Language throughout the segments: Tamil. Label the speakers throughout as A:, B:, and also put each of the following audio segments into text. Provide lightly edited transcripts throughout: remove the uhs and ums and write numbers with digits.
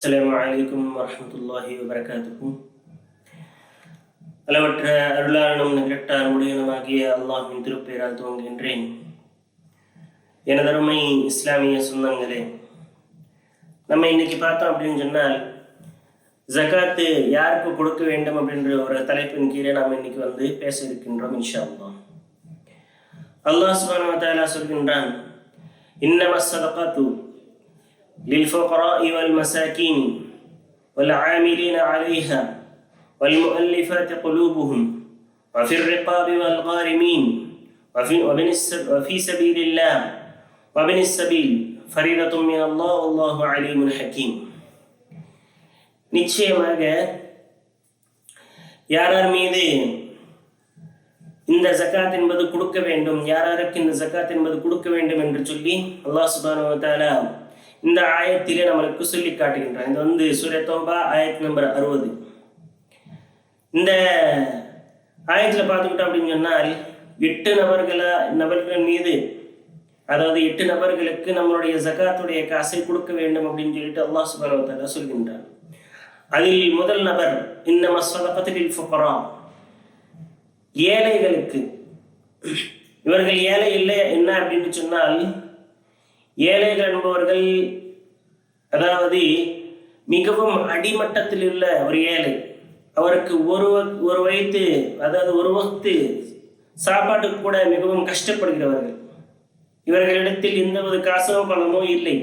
A: அஸ்ஸலாமு அலைக்கும் வரஹ்மத்துல்லாஹி வபரகாத்துஹு. அளவற்ற அருளாளனும் நிகழ்த்தார் முடியனுமாகிய அல்லாஹ்வின் திருப்பெயரால் துவங்குகின்றேன். எனதருமை இஸ்லாமிய சொந்தங்களே, நம்ம இன்னைக்கு பார்த்தோம் அப்படின்னு சொன்னால், ஜகாத்து யாருக்கு கொடுக்க வேண்டும் அப்படின்ற ஒரு தலைப்பின் கீழே நாம் இன்னைக்கு பேச இருக்கின்றோம் இன்ஷா அல்லாஹ். அல்லாஹ் சுப்ஹானஹு வ தஆலா சொல்கின்றான், இன்னமஸ் ஸதகாத்து للفقراء والمساكين والعاملين عليها والمؤلفات قلوبهم وفي الرقاب والغارمين وفي سبيل الله وابن السبيل فريضة من الله والله عليم حكيم. நிச்சயமாக யார் மீது இந்த ஜகாத் என்பது கொடுக்க வேண்டும், யாருக்கு இந்த ஜகாத் என்பது கொடுக்க வேண்டும் என்று சொல்லி அல்லாஹ் சுப்ஹானஹு வ தஆலா இந்த ஆயத்திலே நம்மளுக்கு சொல்லி காட்டுகின்றான். இது சூரா தௌபா ஆயத் நம்பர் 60. இந்த ஆயத்தில் பார்த்துக்கிட்டோம் அப்படின்னு சொன்னால் 8 நபர்கள் மீது, அதாவது 8 நபர்களுக்கு நம்மளுடைய ஜகாத்துடைய காசை கொடுக்க வேண்டும் அப்படின்னு சொல்லிட்டு அல்லாஹ் சுப்ஹானஹு வ தஆலா சொல்கின்றான். அதில் முதல் நபர் இன்னமஸ் ஸதகத்து லில் ஃபுகரா, ஏழைகளுக்கு. இவர்கள் ஏழை இல்லை என்ன அப்படின்னு சொன்னால், ஏழைகள் என்பவர்கள் அதாவது மிகவும் அடிமட்டத்தில் உள்ள ஒரு ஏழை. அவருக்கு ஒரு வயிற்று, அதாவது ஒரு வக்து சாப்பாட்டுக்கு கூட மிகவும் கஷ்டப்படுகிறவர்கள். இவர்களிடத்தில் எந்த ஒரு காசோ பணமோ இல்லை.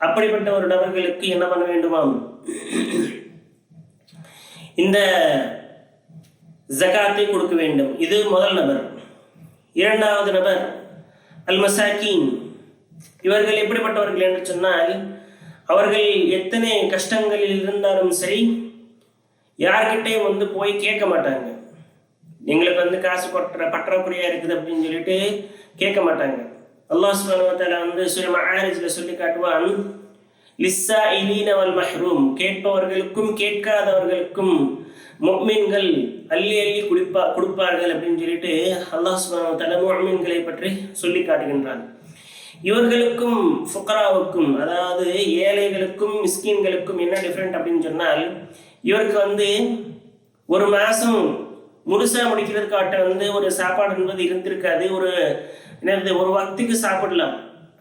A: அப்படிப்பட்ட ஒரு நபர்களுக்கு என்ன பண்ண வேண்டுமாம், இந்த ஜகாத்தை கொடுக்க வேண்டும். இது முதல் நபர். இரண்டாவது நபர் அல் மசாக்கீன். இவர்கள் எப்படிப்பட்டவர்கள் என்று சொன்னால், அவர்கள் எத்தனை கஷ்டங்களில் இருந்தாலும் சரி யார்கிட்டையும் போய் கேட்க மாட்டாங்க. எங்களுக்கு காசு பற்றாக்குறையா இருக்குது அப்படின்னு சொல்லிட்டு கேட்க மாட்டாங்க. அல்லாஹ் சுப்ஹானஹு வ தஆலா சூரா மஆரிஜ்ல சொல்லி காட்டுவான், லிஸ்ஸாயிலீன வல் மஹ்ரூம், கேட்பவர்களுக்கும் கேட்காதவர்களுக்கும் முஃமின்கள் அள்ளி அள்ளி கொடுப்பார்கள் அப்படின்னு சொல்லிட்டு அல்லாஹ் சுப்ஹானஹு வ தஆலா முஃமின்களை பற்றி சொல்லி காட்டுகின்றான். இவர்களுக்கும் ஃபுகராவுக்கும், அதாவது ஏழைகளுக்கும் மிஸ்கீன்களுக்கும் என்ன டிஃப்ரெண்ட் அப்படின்னு சொன்னால், இவருக்கு ஒரு மாதம் முழுசா முடிக்கிறதுக்காட்ட ஒரு சாப்பாடு என்பது இருந்திருக்காது. ஒரு வக்துக்கு சாப்பிடலாம்,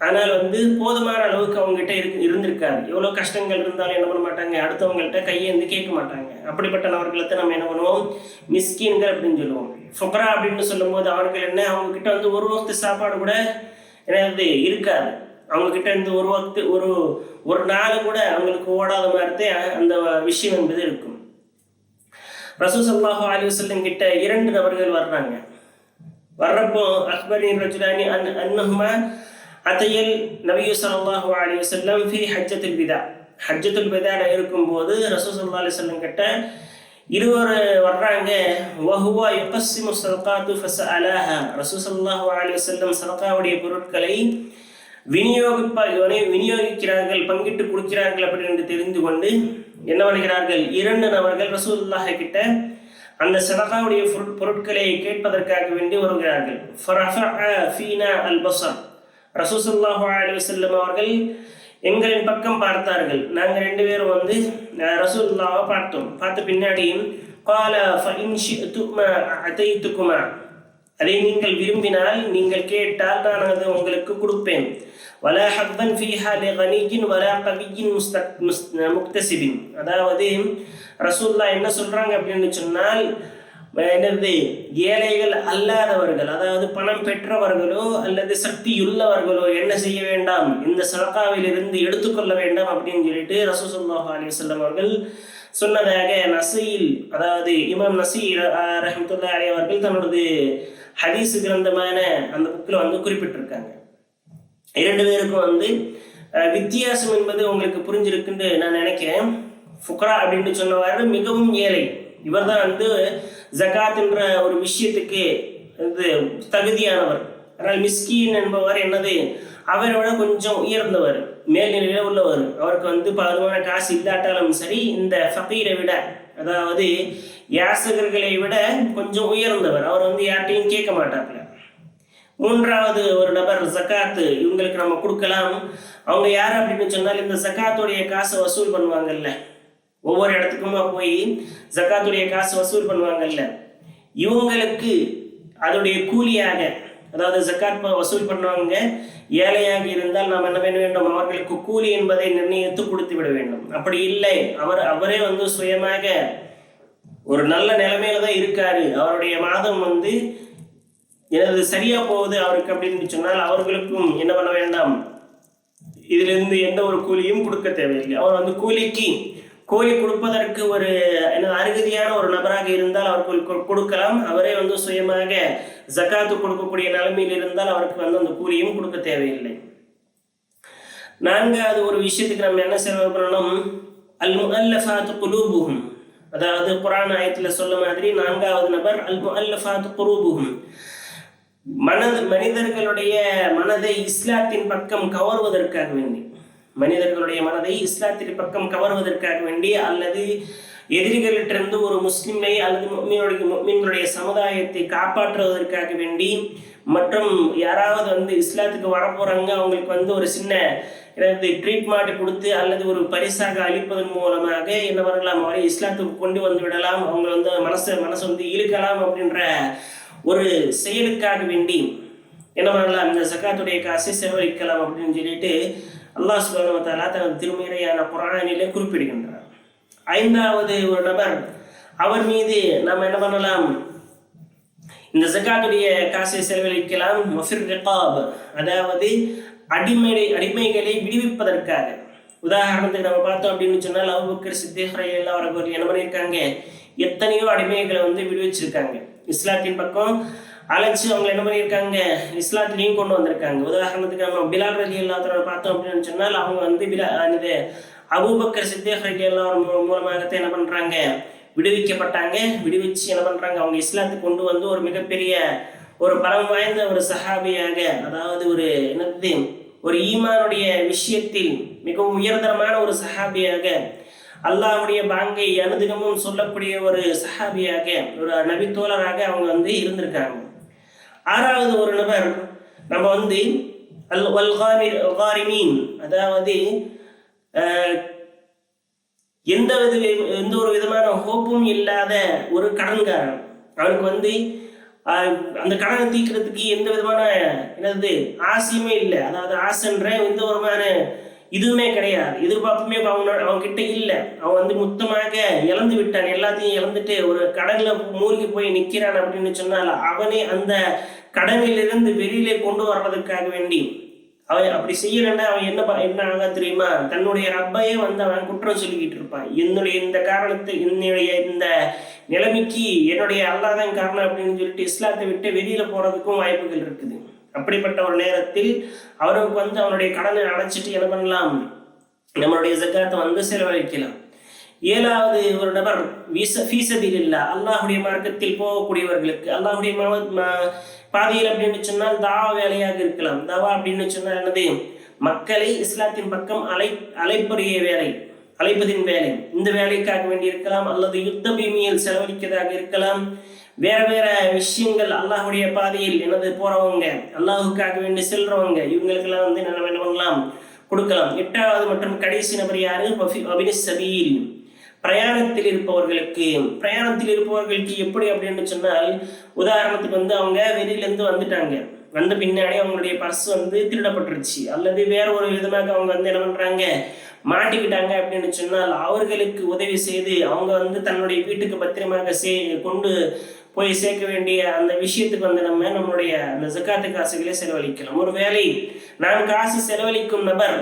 A: ஆனால் போதுமான அளவுக்கு அவங்ககிட்ட இருந்திருக்காது. எவ்வளோ கஷ்டங்கள் இருந்தாலும் என்ன பண்ண மாட்டாங்க, அடுத்தவங்கள்ட்ட கையேந்து கேட்க மாட்டாங்க. அப்படிப்பட்ட நபர்களுக்கு நம்ம என்ன பண்ணுவோம், மிஸ்கீன்கள் அப்படின்னு சொல்லுவோம். ஃபுகரா அப்படின்னு சொல்லும் போது அவர்கள் என்ன, அவங்ககிட்ட ஒரு வக்து சாப்பாடு கூட இருக்காது. அவங்க கிட்ட ஒரு நாள் கூட அவங்களுக்கு ஓடாத மாதிரி அந்த விஷயம் என்பது இருக்கும். ரசூல் ஸல்லல்லாஹு அலைஹி வஸல்லம் கிட்ட 2 நபர்கள் வர்றாங்க. வர்றப்போ அக்பரின் ரஜுலானி அன்னஹுமா அதையல் நபி ஸல்லல்லாஹு அலைஹி வஸல்லம் ஃபி ஹஜ்ஜத்துல் விதா. ஹஜ்ஜத்துல் விதால இருக்கும்போது ரசூல் ஸல்லல்லாஹு அலைஹி வஸல்லம் கிட்ட இருவர் வர்றாங்க. வஹுவா யுகஸ்ஸிமு ஸதகாத்து ஃபஸஅலஹா. ரசூல் ஸல்லல்லாஹு அலைஹி வஸல்லம் ஸதகாவுடைய பொருட்களை விநியோகிக்கிறார்கள், பங்கிட்டு கொடுக்கிறார்கள் அப்படின்னு தெரிந்து கொண்டு என்ன பண்ணுகிறார்கள், 2 நபர்கள் ரசூலுல்லாஹ் கிட்ட அந்த ஸதகாவுடைய பொருட்களை கேட்பதற்காக வேண்டி வருகிறார்கள். ஃபரஃபஅ ஃபீனா அல் பஸர். ரசூல் ஸல்லல்லாஹு அலைஹி வஸல்லம் அவர்கள் எங்களின் பக்கம் பார்த்தார்கள். நாங்கள் 2 பேரும் ரசூலுல்லாஹ்வை பார்த்தோம். பார்த்த பின்னாடி قال فإن شئتما أعطيتكما, அதை நீங்கள் விரும்பினால், நீங்கள் கேட்டால் நான் அதை உங்களுக்கு கொடுப்பேன். ولا حظا فيها لغني ولا قوي مكتسب. அதாவது ரசூலுல்லாஹ் என்ன சொல்றாங்க அப்படின்னு சொன்னால், ஏழைகள் அல்லாதவர்கள், அதாவது பணம் பெற்றவர்களோ அல்லது சக்தியுள்ளவர்களோ என்ன செய்ய வேண்டாம், இந்த சதகாவில் இருந்து எடுத்துக்கொள்ள வேண்டாம் அப்படின்னு சொல்லிட்டு ரசூல் ஸல்லல்லாஹு அலைஹி வஸல்லம் அவர்கள் சொன்னதாக நஸீல், அதாவது இமாம் நஸீ ரஹ்மத்துல்லாஹி அலைஹி அவர்கள் தன்னோட ஹதீஸ் கிரந்தமான அந்த புக்கில் குறிப்பிட்டிருக்காங்க. 2 பேருக்கும் வித்தியாசம் என்பது உங்களுக்கு புரிஞ்சிருக்குன்னு நான் நினைக்கிறேன். ஃபுகரா அப்படின்னு சொன்னவாறு மிகவும் ஏழை. இவர் தான் ஜகாத் என்ற ஒரு விஷயத்துக்கு தகுதியானவர். ஆனால் மிஸ்கீன் என்பவர் அவரை விட கொஞ்சம் உயர்ந்தவர், மேல்நிலையில் உள்ளவர். அவருக்கு பலமான காசு இல்லாட்டாலும் சரி, இந்த ஃபகீரை விட, அதாவது யாசகர்களை விட கொஞ்சம் உயர்ந்தவர். அவர் யார்ட்டையும் கேட்க மாட்டார்ல. மூன்றாவது ஒரு நபர் ஜக்காத்து இவங்களுக்கு நம்ம கொடுக்கலாம். அவங்க யார் அப்படின்னு சொன்னால் இந்த ஜக்காத்துடைய காசை வசூல் பண்ணுவாங்கல்ல, ஒவ்வொரு இடத்துக்குமா போய் ஜக்காத்துடைய காசு வசூல் பண்ணுவாங்கல்ல, இவங்களுக்கு அதோடைய கூலியாக, அதாவது ஜக்காத் வசூல் பண்ணுவாங்க ஏழையாக இருந்தால் நாம் என்ன பண்ண வேண்டும், அவர்களுக்கு கூலி என்பதை நிர்ணயித்து கொடுத்து விட வேண்டும். அப்படி இல்லை, அவரே சுயமாக ஒரு நல்ல நிலைமையில தான் இருக்காரு, அவருடைய மாதம் எனது சரியா போகுது அவருக்கு அப்படின்னு சொன்னால் அவர்களுக்கும் என்ன பண்ண வேண்டாம், இதிலிருந்து எந்த ஒரு கூலியும் கொடுக்க தேவையில்லை. அவர் கூலி கொடுப்பதற்கு ஒரு அருகதியான ஒரு நபராக இருந்தால் அவருக்கு கொடுக்கலாம். அவரே சுயமாக ஜக்காத்து கொடுக்கக்கூடிய நிலைமையில் இருந்தால் அவருக்கு அந்த கூலியும் கொடுக்க தேவையில்லை. நான்காவது ஒரு விஷயத்துக்கு நம்ம என்ன செலவு பண்ணணும், அல் முஅல்லஃபாத்து குலூபுஹும், அதாவது குர்ஆன் ஆயத்துல சொல்ல மாதிரி நான்காவது நபர் அல் முஅல்லஃபாத்து குலூபுஹும், மனிதர்களுடைய மனதை இஸ்லாத்தின் பக்கம் கவர்வதற்காக வேண்டி, மனிதர்களுடைய மனதை இஸ்லாத்தின் பக்கம் கவர்வதற்காக வேண்டி, அல்லது எதிரிகளிட்டிருந்து ஒரு முஸ்லிமை அல்லது முஃமின்களுடைய சமுதாயத்தை காப்பாற்றுவதற்காக வேண்டி, மற்றும் யாராவது இஸ்லாத்துக்கு வரப்போறாங்க அவங்களுக்கு ஒரு சின்ன ட்ரீட்மெண்ட் கொடுத்து அல்லது ஒரு பரிசாக அளிப்பதன் மூலமாக என்ன வரலாம், அவரை இஸ்லாத்துக்கு கொண்டு வந்து விடலாம், அவங்க மனசை இழுக்கலாம் அப்படின்ற ஒரு செயலுக்காக வேண்டி என்ன பண்ணலாம், இந்த ஜக்காத்துடைய காசை செலவழிக்கலாம் அப்படின்னு சொல்லிட்டு அல்லாஹ் சுப்ஹானஹு வ தஆலா தனது திருமறையான குர்ஆனிலே குறிப்பிடுகின்றார். ஐந்தாவது ஒரு நபர், அவர் மீது நாம் என்ன பண்ணலாம், இந்த ஜக்காத்துடைய காசை செலவழிக்கலாம். முஃபிர் ரிகாப், அதாவது அடிமைகளை விடுவிப்பதற்காக. உதாரணத்துக்கு நம்ம பார்த்தோம் அப்படின்னு சொன்னால் அபூபக்கர் சித்தீக் ரலியல்லாஹு அன்ஹு அவர்கள் என்ன பண்ணியிருக்காங்க, எத்தனையோ அடிமைகளை விடுவிச்சிருக்காங்க, இஸ்லாத்தின் பக்கம் அழைச்சி அவங்க என்ன பண்ணியிருக்காங்க, இஸ்லாத்திலையும் கொண்டு வந்திருக்காங்க. உதாரணத்துக்கு நம்ம பிலால் ரலியல்லாஹு அன்ஹு பார்த்தோம் அப்படின்னு சொன்னால் அவங்க அபூபக்கர் சித்தீக் ரலியல்லாஹு அன்ஹு மூலமாக என்ன பண்றாங்க, விடுவிக்கப்பட்டாங்க. விடுவிச்சு என்ன பண்றாங்க, அவங்க இஸ்லாத்துக்கு கொண்டு வந்து ஒரு மிகப்பெரிய ஒரு பலம் வாய்ந்த ஒரு சஹாபியாக, அதாவது ஒரு ஈமானுடைய விஷயத்தில் மிகவும் உயர்தரமான ஒரு சஹாபியாக, அல்லாஹ்வுடைய பாங்கை அனுதினமும் சொல்லக்கூடிய ஒரு சஹாபியாக, ஒரு நபித்தோழராக அவங்க இருந்திருக்காங்க. ஆறாவது ஒரு நபர் நம்ம அல்-காரிமீன், அதாவது எந்த ஒரு விதமான ஹோப்பும் இல்லாத ஒரு கடன்காரன், அவனுக்கு அந்த கடனை தீர்க்கிறதுக்கு எந்த விதமான ஆசையுமே இல்லை, அதாவது ஆசைன்ற எந்த விதமான இதுவுமே கிடையாது, எதிர்பார்ப்புமே அவன் கிட்ட இல்லை. அவன் மொத்தமாக இழந்து விட்டான், எல்லாத்தையும் இழந்துட்டு ஒரு கடல்ல மூழ்கி போய் நிற்கிறான் அப்படின்னு சொன்னால் அவனே அந்த கடனிலிருந்து வெளியிலே கொண்டு வர்றதுக்காக வேண்டி அவன் அப்படி செய்யலன்னா அவன் என்ன ஆக தெரியுமா, தன்னுடைய ரப்பையே அவன் குற்றம் சொல்லிக்கிட்டு இருப்பான். என்னுடைய இந்த காரணத்தை, என்னுடைய இந்த நிலைமைக்கு என்னுடைய அல்லாஹ்தான் காரணம் அப்படின்னு சொல்லிட்டு இஸ்லாத்தை விட்டு வெளியில போறதுக்கும் வாய்ப்புகள் இருக்குது. அப்படிப்பட்ட ஒரு நேரத்தில் அவருக்கு அவனுடைய கடனை அடைச்சிட்டு என்ன பண்ணலாம், நம்மளுடைய ஜக்காத்தை செலவழிக்கலாம். ஏழாவது ஒரு நபர் ஃபீஸபிலில்லாஹ், அல்லாஹ்வுடைய மார்க்கத்தில் போகக்கூடியவர்களுக்கு, அல்லாஹ்வுடைய பாதையில் அப்படின்னு சொன்னால் தாவா வேலையாக இருக்கலாம். தாவா அப்படின்னு சொன்னால் என்னது, மக்களை இஸ்லாத்தின் பக்கம் அழைப்பதின் வேலை, இந்த வேலைக்காக வேண்டி இருக்கலாம், அல்லது யுத்த பூமியில் செலவழிக்கிறதாக இருக்கலாம். வேற வேற விஷயங்கள் அல்லாஹ்வுடைய பாதையில் போறவங்க, அல்லாஹுக்காக வேண்டி செல்றவங்க, இவங்களுக்கெல்லாம் என்ன பண்ணலாம், கொடுக்கலாம். எட்டாவது மற்றும் கடைசி நபர் யாரு, வபினிஸ் சபீல், பிரயாணத்தில் இருப்பவர்களுக்கு எப்படி அப்படின்னு சொன்னால், உதாரணத்துக்கு அவங்க வெளியிலேருந்து வந்துட்டாங்க, வந்த பின்னாடி அவங்களுடைய பர்ஸ் திருடப்பட்டுருச்சு, அல்லது வேற ஒரு விதமாக அவங்க என்ன பண்றாங்க, மாட்டிக்கிட்டாங்க அப்படின்னு சொன்னால் அவர்களுக்கு உதவி செய்து அவங்க தன்னுடைய வீட்டுக்கு பத்திரமாக கொண்டு போய் சேர்க்க வேண்டிய அந்த விஷயத்துக்கு நம்மளுடைய அந்த ஜக்காத்து காசுகளே செலவழிக்கலாம். ஒரு வேளை நான் காசு செலவழிக்கும் நபர்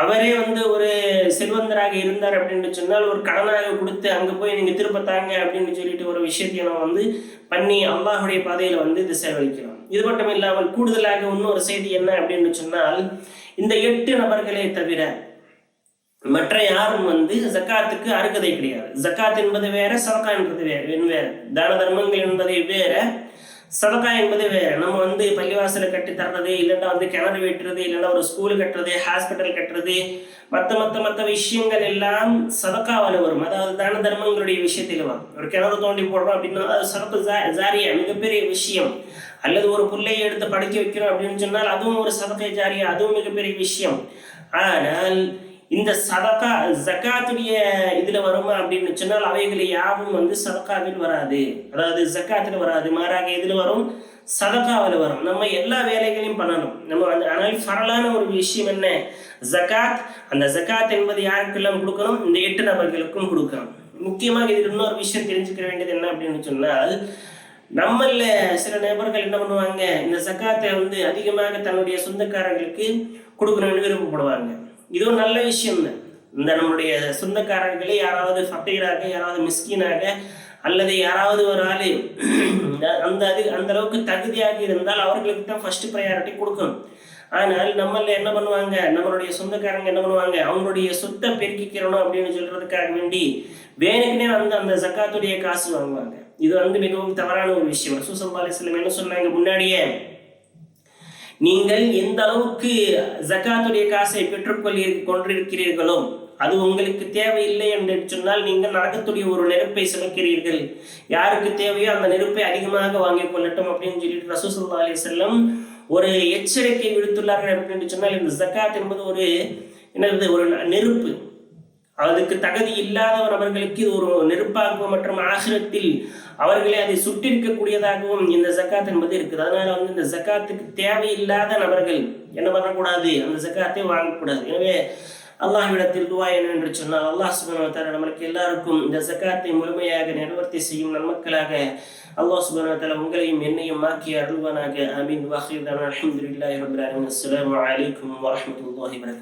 A: அவரே ஒரு செல்வந்தராக இருந்தார் அப்படின்னு சொன்னால் ஒரு கடனாக கொடுத்து அங்கே போய் நீங்கள் திருப்பத்தாங்க அப்படின்னு சொல்லிட்டு ஒரு விஷயத்தையும் நம்ம பண்ணி அல்லாஹ்வுடைய பாதையில் இது செலவழிக்கிறோம். இது மட்டும் இல்லாமல் கூடுதலாக இன்னொரு செய்தி என்ன அப்படின்னு சொன்னால், இந்த 8 நபர்களே தவிர மற்ற யாரும் ஜக்காத்துக்கு அருகதை கிடையாது. ஜக்காத் என்பது வேற, சதகா என்பது வேற. தான தர்மங்கள் என்பதை வேற, சதகா என்பது வேற. நம்ம வந்து பள்ளிவாசலை கட்டி தர்றது, இல்லைன்னா வந்து கிணறு வெட்டுறது, இல்லைன்னா ஒரு ஸ்கூல் கட்டுறது, ஹாஸ்பிட்டல் கட்டுறது, மற்ற விஷயங்கள் எல்லாம் சதக்காவால் வரும். அதாவது தான தர்மங்களுடைய விஷயத்தில் வரும். ஒரு கிணறு தோண்டி போடுறோம் அப்படின்னா அது சதக்கு ஜாரியா, மிகப்பெரிய விஷயம். அல்லது ஒரு பிள்ளையை எடுத்து படிக்க வைக்கிறோம் அப்படின்னு சொன்னால் அதுவும் ஒரு சதக்கை ஜாரியா, அதுவும் மிகப்பெரிய விஷயம். ஆனால் இந்த சதக்கா ஜக்காத்துடைய இதுல வருமா அப்படின்னு சொன்னால் அவைகள் யாவும் வந்து சதக்காவில் வராது, அதாவது ஜக்காத்துல வராது. மாறாக இதுல வரும், சதக்காவில் வரும். நம்ம எல்லா வேலைகளையும் பண்ணணும் நம்ம. ஆனால் ஃபரலான ஒரு விஷயம் என்ன? ஜக்காத். அந்த ஜக்காத் என்பது யாருக்கெல்லாம் கொடுக்கணும்? இந்த 8 நபர்களுக்கும் கொடுக்கணும். முக்கியமாக இதில் இன்னொரு விஷயம் தெரிஞ்சுக்க வேண்டியது என்ன அப்படின்னு சொன்னால், நம்மள சில நபர்கள் என்ன பண்ணுவாங்க, இந்த ஜக்காத்தை வந்து அதிகமாக தன்னுடைய சொந்தக்காரர்களுக்கு கொடுக்கணும்னு விருப்பப்படுவாங்க. இதுவும் நல்ல விஷயம் தான். இந்த நம்மளுடைய சொந்தக்காரர்களே யாராவது ஃபக்கீராக, யாராவது மிஸ்கீனாக, அல்லது யாராவது ஒரு ஆள் அந்த அளவுக்கு தகுதியாக இருந்தால் அவர்களுக்கு தான் ஃபர்ஸ்ட் ப்ரையாரிட்டி கொடுக்கணும். ஆனால் நம்மள என்ன பண்ணுவாங்க, நம்மளுடைய சொந்தக்காரங்க என்ன பண்ணுவாங்க, அவங்களுடைய சொத்தை பெருக்கிக்கிறணும் அப்படின்னு சொல்றதுக்காக வேண்டி வேணுக்குனே வந்து அந்த ஜக்காத்துடைய காசு வாங்குவாங்க. இது வந்து மிகவும் தவறான ஒரு விஷயம். ரசூல் ஸல்லல்லாஹு அலைஹி வஸல்லம் என்ன சொன்னாங்க முன்னாடியே, நீங்கள் எந்த அளவுக்கு ஜக்காத்துடைய காசை கொண்டிருக்கிறீர்களோ அது உங்களுக்கு தேவையில்லை என்று சொன்னால் நீங்கள் நரகத்துடைய ஒரு நெருப்பை சுமக்கிறீர்கள். யாருக்கு தேவையோ அந்த நெருப்பை அதிகமாக வாங்கிக் கொள்ளட்டும் அப்படின்னு சொல்லிட்டு ரசூல் ஸல்லல்லாஹு அலைஹி வஸல்லம் ஒரு எச்சரிக்கை விடுத்துள்ளார்கள். அப்படின்னு சொன்னால் இந்த ஜக்காத் என்பது ஒரு என்னது, ஒரு நெருப்பு. அதுக்கு தகுதி இல்லாத நபர்களுக்கு இது ஒரு நெருப்பாகவும் மற்றும் ஆகிரத்தில் அவர்களே அதை சுட்டிருக்கக்கூடியதாகவும் இந்த ஜக்காத் என்பது இருக்குது. அதனால வந்து இந்த ஜக்காத்துக்கு தேவையில்லாத நபர்கள் என்ன பண்ணக்கூடாது, அந்த ஜக்காத்தை வாங்கக்கூடாது. எனவே அல்லாஹ்விடத்தில் துஆ என்று சொன்னால் அல்லாஹ் சுப்ஹானஹு வ தஆலா நம்மளுக்கு எல்லாருக்கும் இந்த ஜக்காத்தை முழுமையாக நிறைவேற்றி செய்யும் நன்மக்களாக அல்லாஹ் சுப்ஹானஹு வ தஆலா உங்களையும் என்னையும் ஆக்கி அருள்வானாக. ஆமீன். வ ஆகிரு தஅவானா அல்ஹம்துலில்லாஹி ரப்பில் ஆலமீன். அஸ்ஸலாமு அலைக்கும் வ ரஹ்மத்துல்லாஹி வ பரகாத்துஹு.